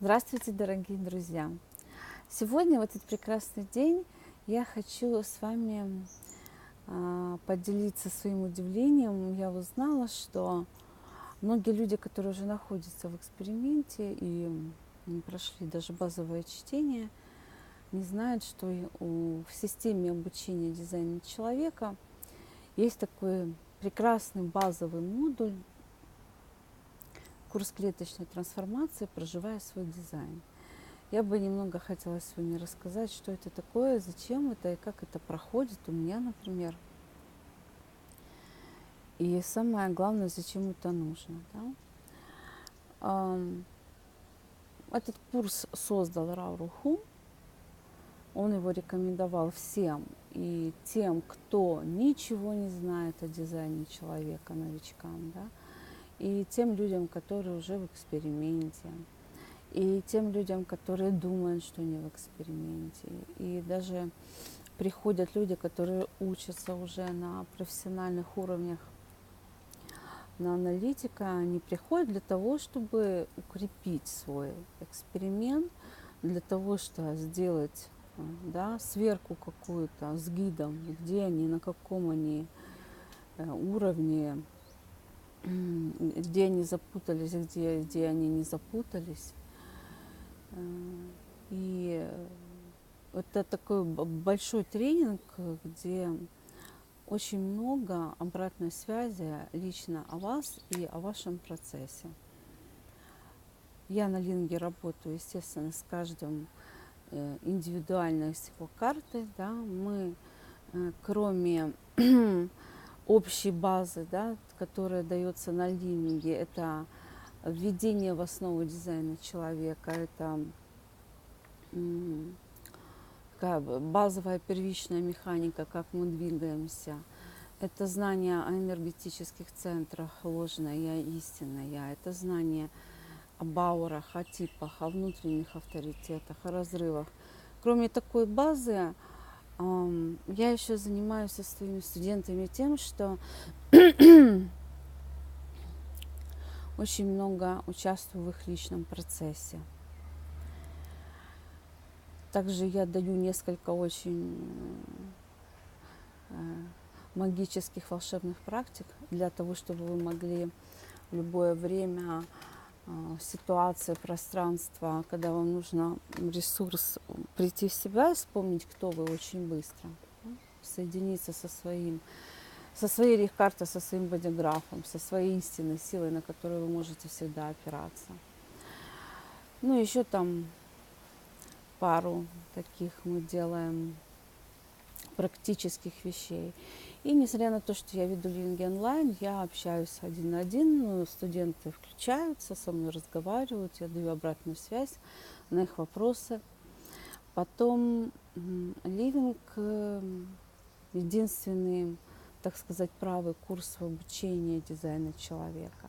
Здравствуйте, дорогие друзья! Сегодня, в этот прекрасный день, я хочу с вами поделиться своим удивлением. Я узнала, что многие люди, которые уже находятся в эксперименте и прошли даже базовое чтение, не знают, что в системе обучения дизайна человека есть такой прекрасный базовый модуль курс клеточной трансформации «Проживая свой дизайн». Я бы немного хотела сегодня рассказать, что это такое, зачем это и как это проходит у меня, например. И самое главное, зачем это нужно. Да? Этот курс создал Рауру Ху. Он его рекомендовал всем, и тем, кто ничего не знает о дизайне человека, новичкам, да? И тем людям, которые уже в эксперименте, и тем людям, которые думают, что они в эксперименте. И даже приходят люди, которые учатся уже на профессиональных уровнях, на аналитика, они приходят для того, чтобы укрепить свой эксперимент, для того, чтобы сделать сверку какую-то с гидом, где они, на каком они уровне, где они запутались, где они не запутались. И это такой большой тренинг, где очень много обратной связи лично о вас и о вашем процессе. Я на Линге работаю, естественно, с каждым индивидуально с его картой. Да. Мы, кроме общей базы, да, которая дается на Линге, это введение в основу дизайна человека, это такая базовая первичная механика, как мы двигаемся. Это знание о энергетических центрах, ложное я, истинное я. Это знание об аурах, о типах, о внутренних авторитетах, о разрывах. Кроме такой базы, я еще занимаюсь со своими студентами тем, что очень много участвую в их личном процессе. Также я даю несколько очень магических волшебных практик для того, чтобы вы могли в любое время, ситуации, пространства, когда вам нужно ресурс прийти в себя и вспомнить, кто вы, очень быстро, соединиться со своей рейх-картой, со своим бодиграфом, со своей истинной силой, на которую вы можете всегда опираться. Ну, еще там пару таких мы делаем практических вещей. И несмотря на то, что я веду линги онлайн, я общаюсь один на один, студенты включаются, со мной разговаривают, я даю обратную связь на их вопросы. Потом ливинг – единственный, так сказать, правый курс в обучении дизайна человека.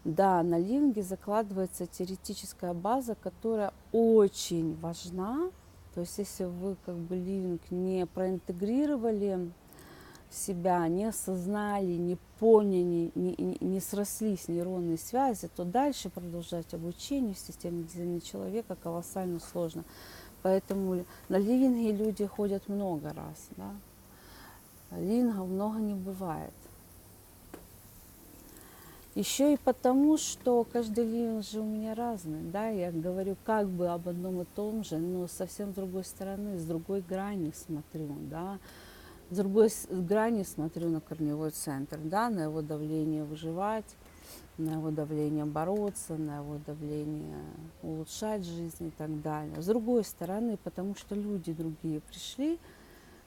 Да, на ливинге закладывается теоретическая база, которая очень важна. То есть если вы как бы ливинг не проинтегрировали в себя, не осознали, не поняли, не срослись нейронные связи, то дальше продолжать обучение в системе дизайна человека колоссально сложно. Поэтому на ливинге люди ходят много раз. Да? Ливингов много не бывает. Еще и потому, что каждый ливинг же у меня разный. Да? Я говорю как бы об одном и том же, но совсем с другой стороны, с другой грани смотрю. Да? С другой грани смотрю на корневой центр, да? На его давление выживать, на его давление бороться, на его давление улучшать жизнь и так далее. С другой стороны, потому что люди другие пришли,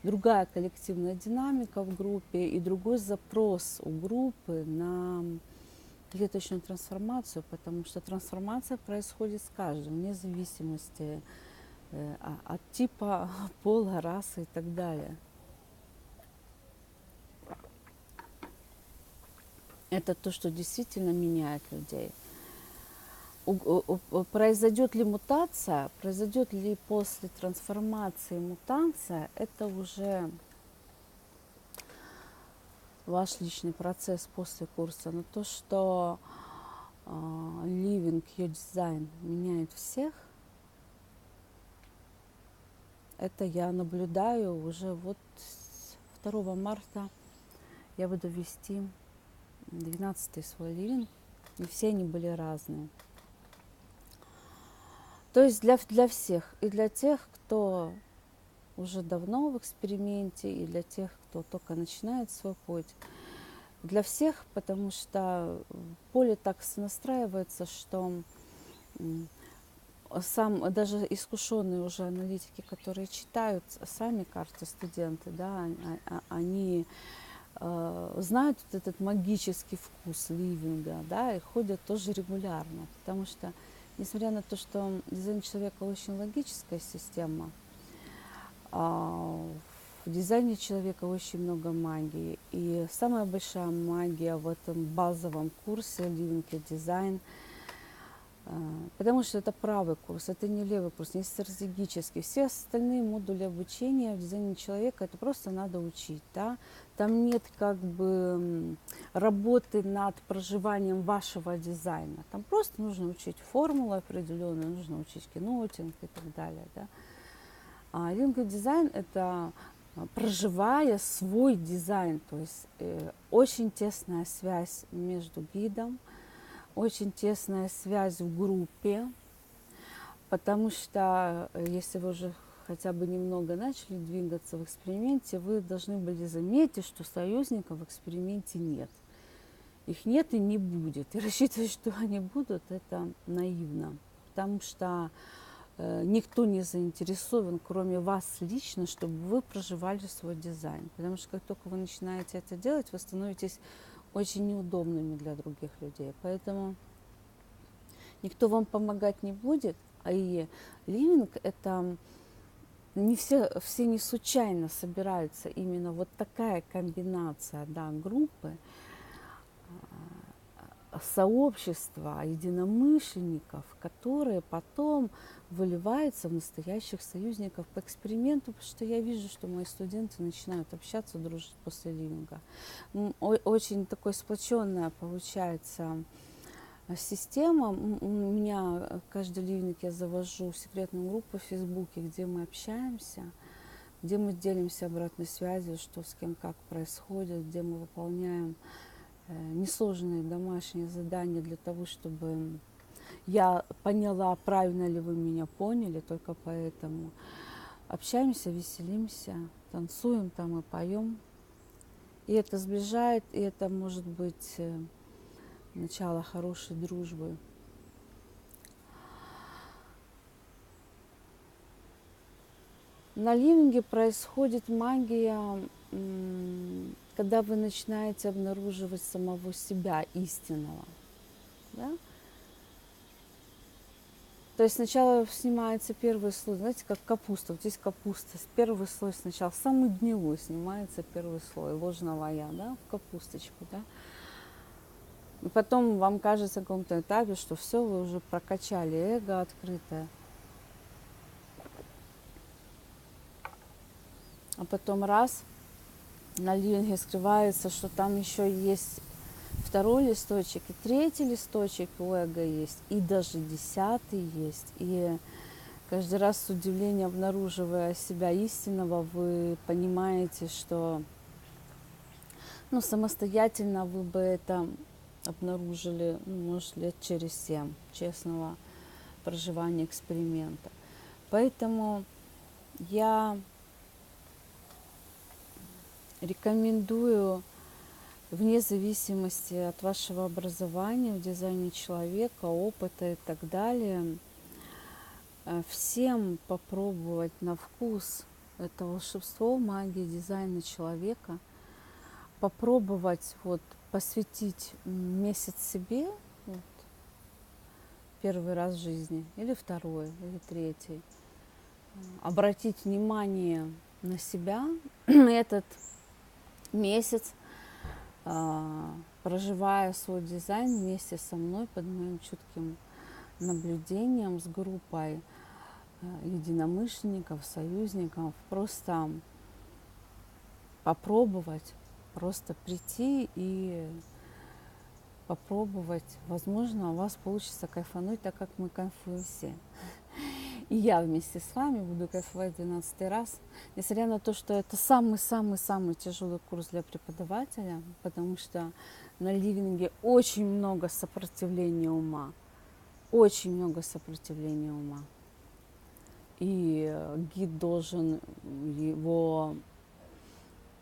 другая коллективная динамика в группе и другой запрос у группы на клеточную трансформацию, потому что трансформация происходит с каждым, вне зависимости от типа, пола, расы и так далее. Это то, что действительно меняет людей. Произойдет ли мутация, произойдет ли после трансформации мутация, это уже ваш личный процесс после курса. Но то, что Living Your Design меняет всех, это я наблюдаю уже вот с 2 марта я буду вести 12-й свой ливинг, и все они были разные. То есть для всех, и для тех, кто уже давно в эксперименте, и для тех, кто только начинает свой путь. Для всех, потому что поле так настраивается, что даже искушенные уже аналитики, которые читают сами карты студенты, да, они знают вот этот магический вкус ливинга, да, и ходят тоже регулярно, потому что, несмотря на то, что дизайн человека очень логическая система, в дизайне человека очень много магии. И самая большая магия в этом базовом курсе Living Your Design, потому что это правый курс, это не левый курс, не стратегический. Все остальные модули обучения в дизайне человека это просто надо учить. Да? Там нет как бы работы над проживанием вашего дизайна. Там просто нужно учить формулы определенные, нужно учить кинотинг и так далее. Да? А Living Your Design это проживая свой дизайн, то есть очень тесная связь между гидом, очень тесная связь в группе, потому что если вы уже хотя бы немного начали двигаться в эксперименте, вы должны были заметить, что союзников в эксперименте нет. Их нет и не будет. И рассчитывать, что они будут, это наивно, потому что никто не заинтересован, кроме вас лично, чтобы вы проживали свой дизайн. Потому что как только вы начинаете это делать, вы становитесь очень неудобными для других людей. Поэтому никто вам помогать не будет. А и ливинг это все не случайно собираются именно вот такая комбинация, да, группы, сообщества единомышленников, которые потом выливаются в настоящих союзников по эксперименту, потому что я вижу, что мои студенты начинают общаться, дружить после ливинга. Очень такой сплоченная получается система. У меня каждый ливинг я завожу в секретную группу в Фейсбуке, где мы общаемся, где мы делимся обратной связью, что с кем как происходит, где мы выполняем несложные домашние задания для того, чтобы я поняла, правильно ли вы меня поняли, только поэтому общаемся, веселимся, танцуем там и поем. И это сближает, и это может быть начало хорошей дружбы. На ливинге происходит магия, когда вы начинаете обнаруживать самого себя истинного. Да? То есть сначала снимается первый слой, знаете, как капуста. Вот здесь капуста. Первый слой сначала, самый гнилой снимается первый слой ложного я, да, в капусточку, да. И потом вам кажется на каком-то этапе, что все, вы уже прокачали эго открытое. А потом раз, на ливинге скрывается, что там еще есть второй листочек и третий листочек у эго есть, и даже 10-й есть. И каждый раз с удивлением, обнаруживая себя истинного, вы понимаете, что самостоятельно вы бы это обнаружили, может, лет через 7 честного проживания эксперимента. Поэтому я рекомендую, вне зависимости от вашего образования в дизайне человека, опыта и так далее, всем попробовать на вкус это волшебство, магии дизайна человека, попробовать посвятить месяц себе, первый раз в жизни, или второй, или третий, обратить внимание на себя, этот месяц, проживая свой дизайн вместе со мной под моим чутким наблюдением с группой единомышленников, союзников, просто попробовать, просто прийти и попробовать. Возможно, у вас получится кайфануть, так как мы кайфуем все. И я вместе с вами буду кайфовать 12 раз. Несмотря на то, что это самый-самый-самый тяжелый курс для преподавателя, потому что на ливинге очень много сопротивления ума. Очень много сопротивления ума. И гид должен его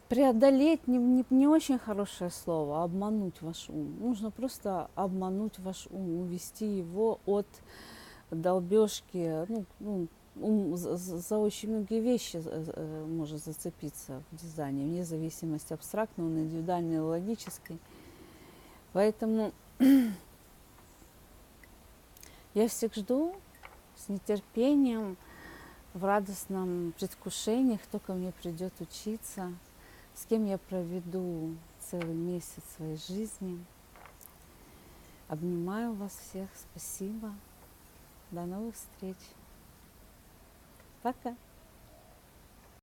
преодолеть, не очень хорошее слово, а обмануть ваш ум. Нужно просто обмануть ваш ум, увести его от долбежки. Ум за очень многие вещи может зацепиться в дизайне, вне зависимости абстрактного, индивидуальной, логической. Поэтому я всех жду с нетерпением, в радостном предвкушении, кто ко мне придет учиться, с кем я проведу целый месяц своей жизни. Обнимаю вас всех. Спасибо. До новых встреч. Пока.